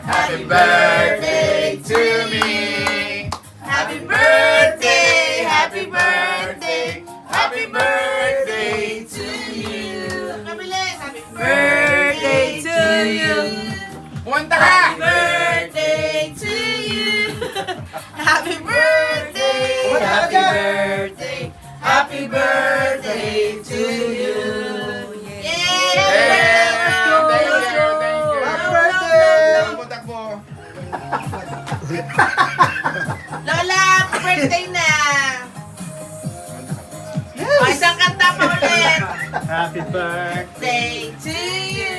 Happy birthday to me. Happy birthday, happy birthday, happy birthday to you. Happy birthday to you. Punta ka! Happy birthday to you. Happy birthday, happy birthday, happy birthday to you. Lola, happy birthday na! O, isang kanta pa ulit! Happy birthday. Day to you!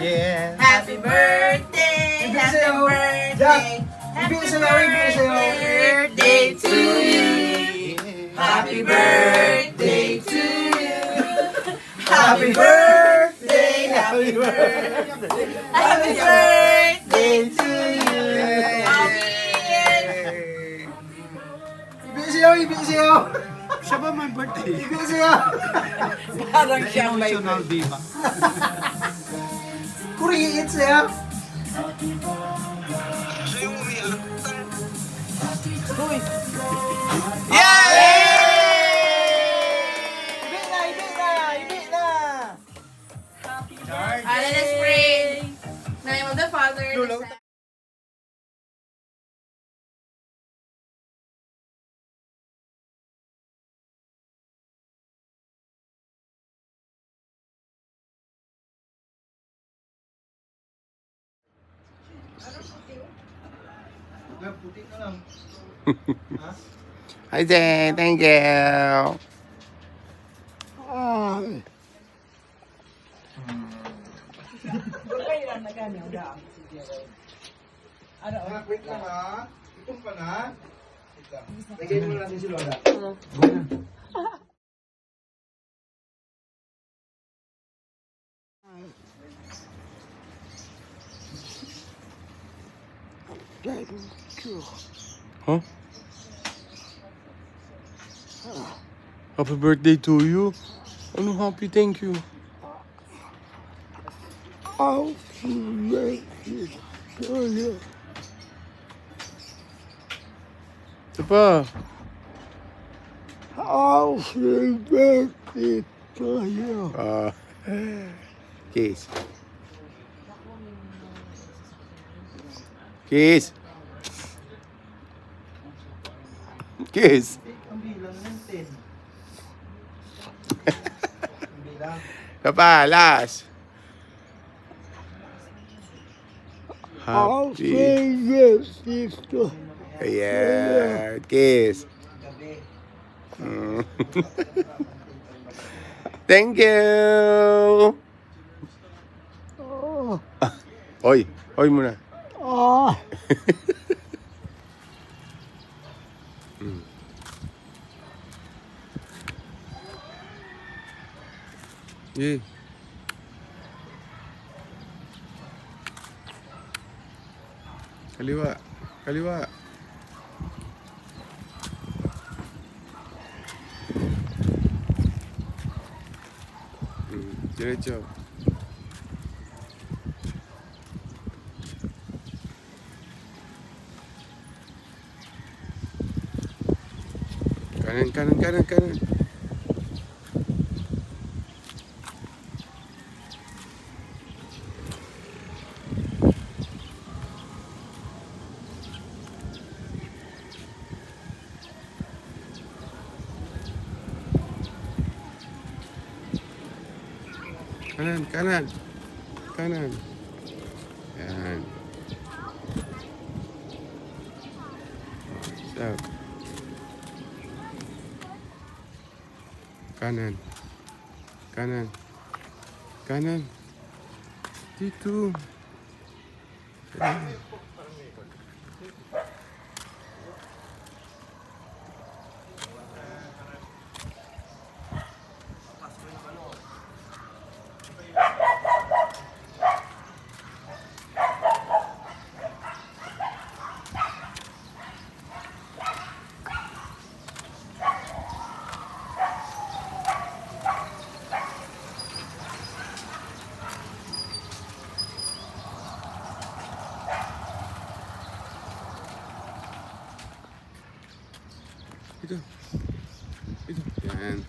Yeah. Happy birthday! Happy birthday! Happy birthday to you! Happy birthday to you! Happy birthday! Happy birthday! Happy birthday to you! Ibig sa'yo! Siya ba may birthday? Ibig sa'yo! Parang siya may Emotional diva. Kuriit sa'yo! Ibig na! Let us pray. In the name of the Father, the Son, Puti na lang. Hi, Zay. Thank you. Wait lang ha. Itong pa na. Wait lang. Lagay mo natin si Lola. Huh? Happy birthday to you. Ano happy thank you. Ito pa. Ah. Kiss. Kiss. Kiss. Ang bilang ng 10. Ang bilang. Ito pa, last. Happy. Yeah. Kiss. Gabi. Mm. Thank you. Hoy, hoy muna. Mm. Yeah. Kaliwa, kaliwa. Diretso. Kanan, kanan, kanan, kanan. Kanan, kanan. Kanan. Yan. Stop. Kanan. Kanan. Kanan. Dito. Kanan. Dito. Dito. Yan.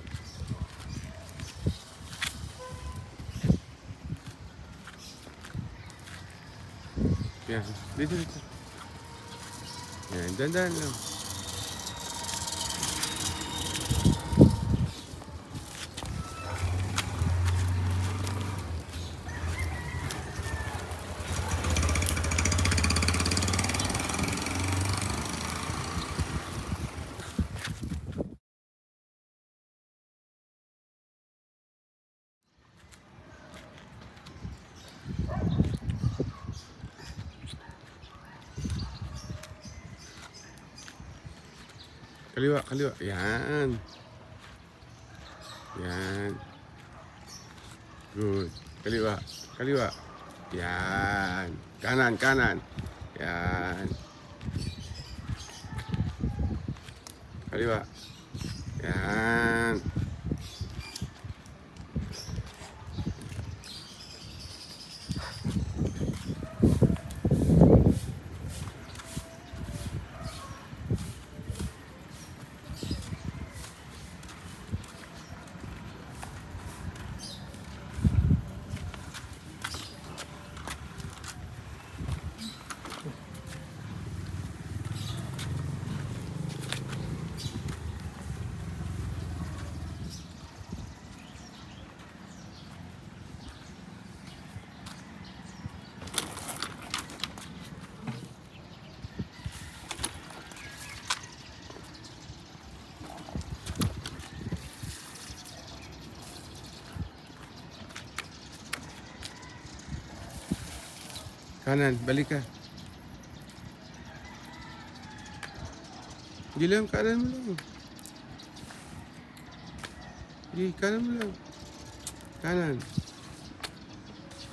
Yan. Dito, dito. Yan. Dandan lang. Kaliwa, kaliwa. Yan. Yan. Good. Kaliwa, kaliwa. Yan. Kanan, kanan. Yan. Kaliwa. Yan. Kanan, balik ka. Hindi lang, kanan mo lang. Hindi, kanan mo lang. Kanan.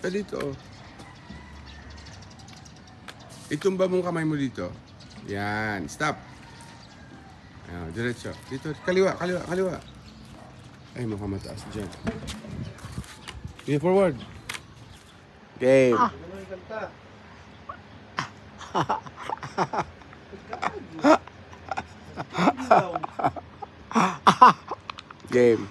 Ka dito, oh. Itumba mong kamay mo dito. Yan, stop. Ayan, diretso. Dito, kaliwa, kaliwa, kaliwa. Ay, mukhang mataas dyan. Sige, forward. Game. Ano yung kanta? Game.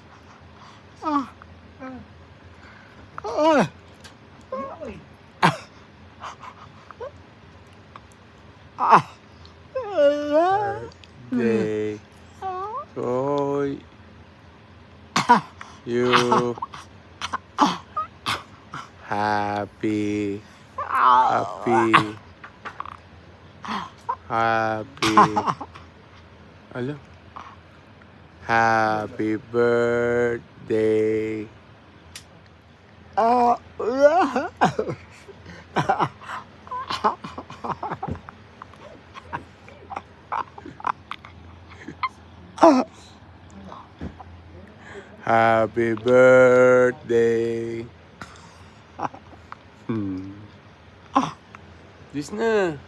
Birthday. Toy. You. Happy. Happy. Happy. Hello. Happy birthday. Happy birthday. This na.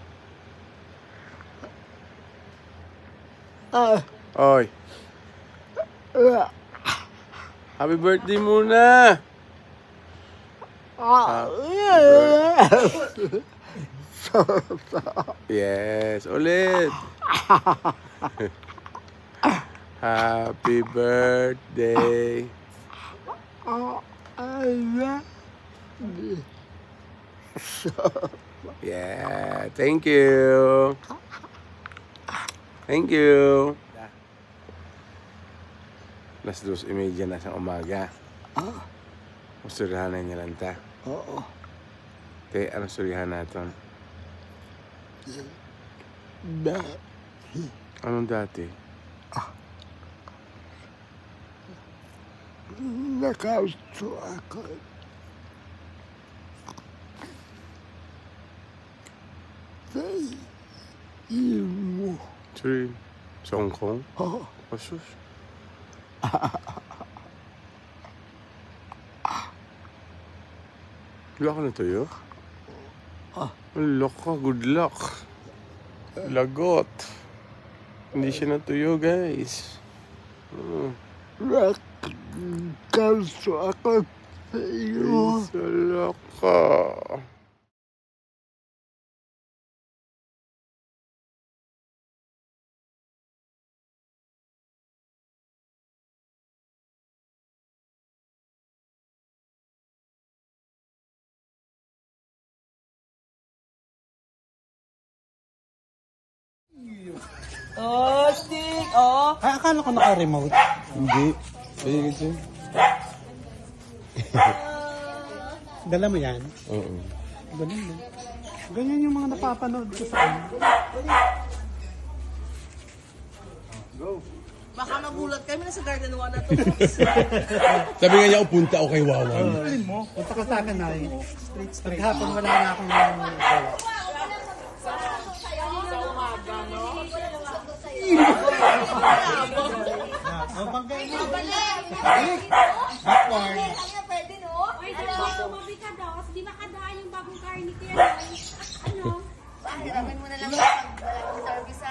Oy. Happy birthday muna. Yes, ulit. Happy birthday. Yeah, thank you. Thank you. Alas 2:30 na sa umaga. Masurihan na niya lang ta. Oo. Te, ano surihan natin? Anong dati? Nakausto ako. 3. Song Kong? Oo. Asus. Wala ka na tuyo? Wala ka, good luck. Lagot. Hindi siya natuyo, guys. Nakausto ako sa iyo. Wala ka. Oh, stick! Oh! Ay, akala ko naka-remote. Hindi. Ayun siya. Dala mo yan? Oo. Ganun mo. Ganyan yung mga napapanood ko sa ano. Baka magulat kami na sa Garden 1 na to. Sabi nga niya, upunta ako kay Wawan. Alin mo? Punta ka sa akin ay. Straight hapon wala na akong gawa. Oh, bangkay mo. Backward. Pwede, no? Ay, mabi ka daw. Kasi di makadaan yung bagong car ni Kuya. Ano? Hiramin mo na lang kapag walang service sa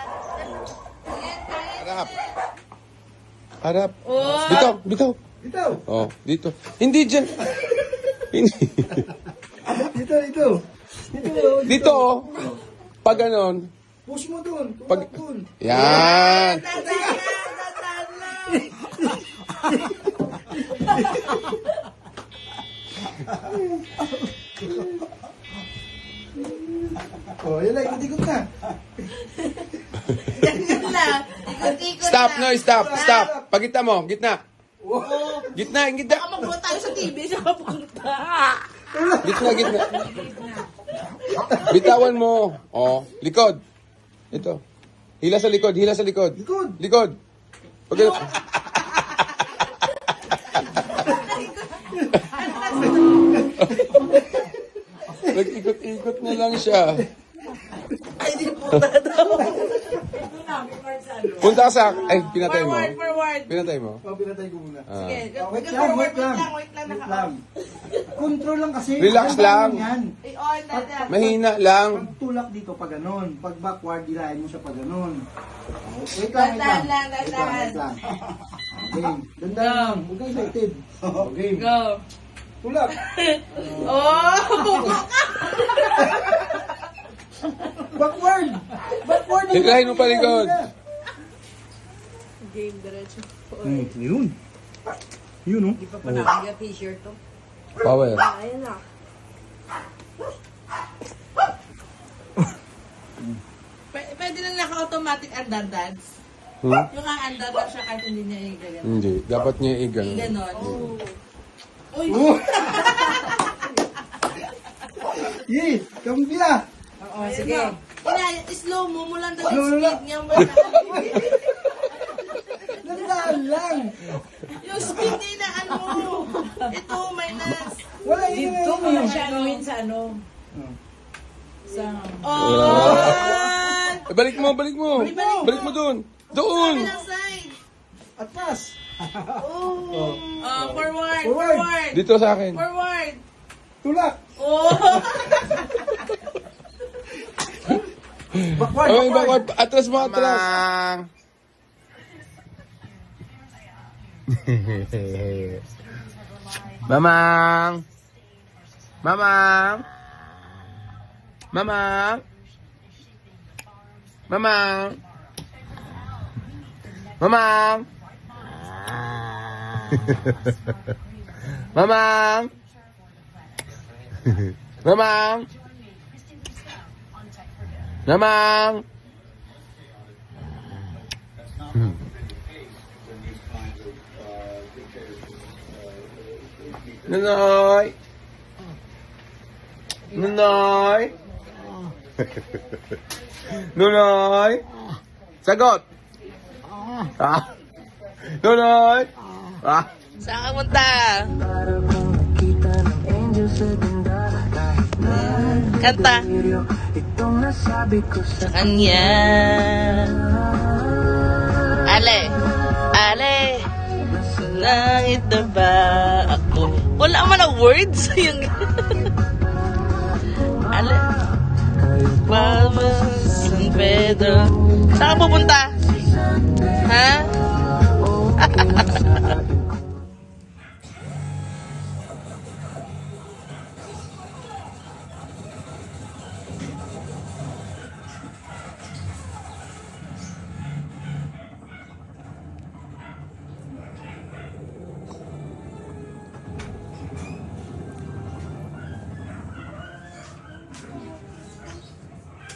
Harap. Harap. Dito, dito. Dito. Oh, dito. Hindi dyan. Hindi. Dito. Dito, oh. Pag ganon. Push mo dun. Pag... Dun. Yan. Oh, yun na, ikot-ikot na. Ganyan lang. Ikot-ikot Stop, lang. no, stop, stop. Pagita mo, gitna. Gitna, gitna. Baka magulat tayo sa TV sa kapunta. Gitna, gitna. Bitawan mo. Oh, likod. Ito. Hila sa likod, hila sa likod. Likod. Likod. Pag Nag-ikot-ikot na lang siya. Ay, di punta daw. Punta ka sa... Ay, pinatay mo. Forward. Pinatay mo. Oh, pinatay ko muna. Ah. Sige, Wait forward, lang. wait lang. Wait lang. Control lang kasi. Relax lang. Yan. I-on na dyan. Mahina lang. Pag tulak dito, pag ganon. Pag backward, dilahin mo siya pag ganon. Wait lang. Dandan lang, dandan. Wait lang. Game. Dandan lang. Huwag kang excited. Game. Go. Tulak. Oh! Backward. Backward. Hilahin mo pa likod. Game diretso. Yun. Yun, no? Di pa pa nakagaya t-shirt to. Power. Ayun na. Pwede lang naka-automatic ang dandads. Yung ang dandads siya kahit hindi niya i-ganon. Hindi. Dapat niya i-ganon. I-ganon. Uy! Yee, kambia. Oo, sige. Slow mo mula na Slow yung na. speed niya. Nandaan lang. Yung speed niya na ano. Ito, minus. Wala yun. Dito mo yung siya gawin sa ano? Sa... Oh! Balik mo, balik mo. Balik mo doon. Doon. Kabilang side. Atras. Forward. Forward. Forward. Dito sa akin. Forward. Tulak. Oh! Backward. Okay, backward. Atras mo, atras. Mamang. Mamang. Mamang. Mamang. Mamang. Mamang. Mamang. Mamang. Nunoy. Nunoy. Nunoy. Sagot. Ah. Nunoy. Ah. Saan ka punta? Kanta. Sa kanya. Ale. Ale. Langit na ba ako? Wala man ang words. Yung... Ale. Mama San Pedro. Saan ka pupunta? Ha?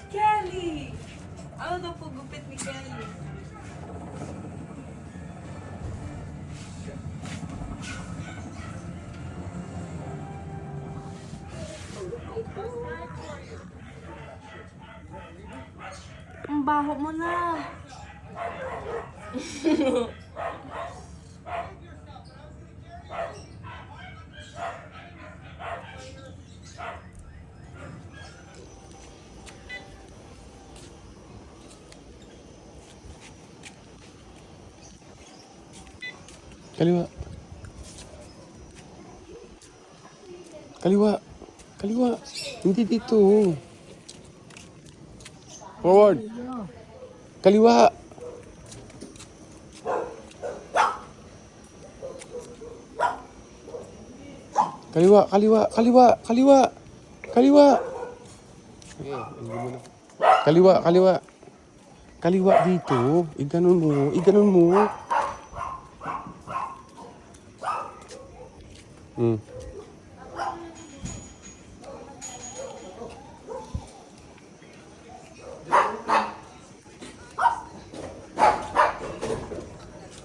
Kelly! Ano daw po Bakit, Miguel? Ang baho mo na. Kaliwa. Kaliwa. Kaliwa. Hindi dito. Forward. Kaliwa. Kaliwa, kaliwa, kaliwa, kaliwa. Kaliwa. Kaliwa, kaliwa. Kaliwa dito. Iganon mo, iganon mo.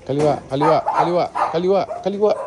Kaliwa, kaliwa, kaliwa, kaliwa, kaliwa.